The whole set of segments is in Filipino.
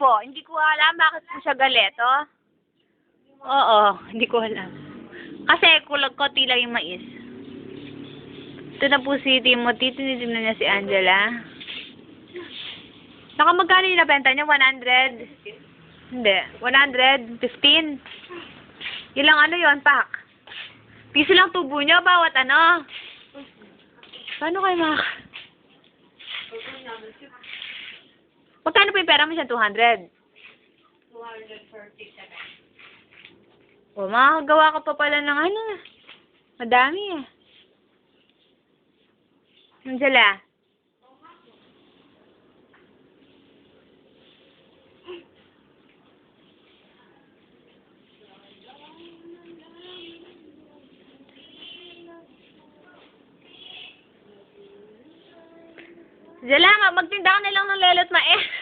po. Hindi ko alam bakit po siya galit, oh. Oo, hindi ko alam. Kasi konti lang yung mais. Ito na po si Timothy. Tinitingnan niya si Angela. Saka magkano yung nabenta niya? 100? Hindi. 115? Ilang ano yon pak? Piso lang tubo niya bawat ano? Paano kayo Magkano po yung pera mo siya? 200? 247. O, makakagawa ka pa pala ng ano. Madami eh. Angela. Angela, magtinda ka na lang ng lelot mais.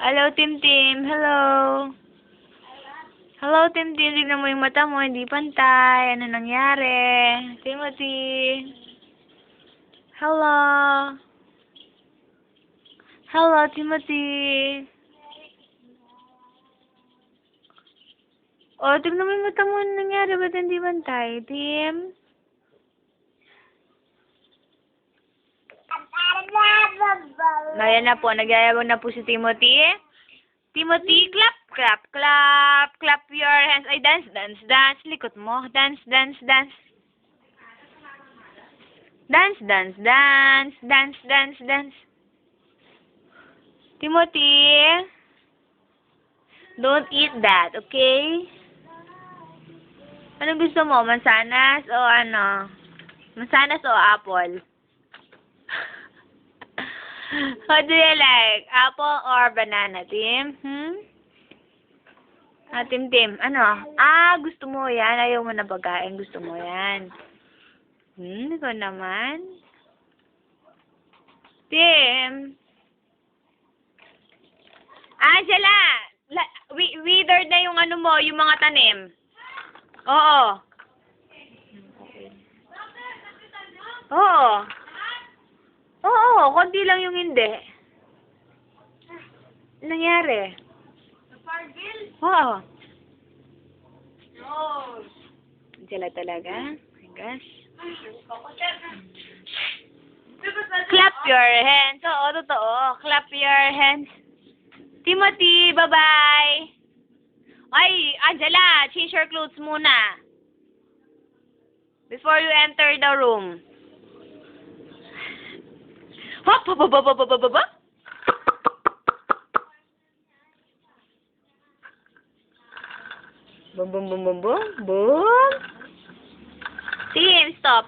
Hello, Tim Tim. Hello. Hello, Tim Tim. Tignan mo yung mata mo. Hindi pantay. Ano nangyari? Timothy. Hello. Hello, Timothy. Oh, tignan mo yung mata mo. Ano nangyari? Ba't hindi pantay? Tim? Ayan na po, nagyayabang na po si Timothy. Timothy, clap, clap, clap, clap your hands. Ay, dance, dance, dance. Likot mo. Dance, dance, dance. Dance, dance, dance. Dance, dance, dance. Timothy, don't eat that, okay? Ano gusto mo? Mansanas o ano? Mansanas o apple? What do you like? Apple or banana, Tim? Tim, Tim. Ano? Gusto mo yan. Ayaw mo na pagkain. Gusto mo yan. Ikaw naman. Tim. Angela! Withered na yung ano mo, yung mga tanim. Oo. Oo. Oo, konti lang yung hindi. Nangyari? Oo. Sila talaga? Oh my gosh. Clap your hands. Oo, totoo. Clap your hands. Timothy, bye-bye. Ay, Angela, change your clothes muna. Before you enter the room. Hop, hop, hop, hop, hop, hop, hop, hop. Boom, boom, boom, boom, boom, boom. Tim, stop.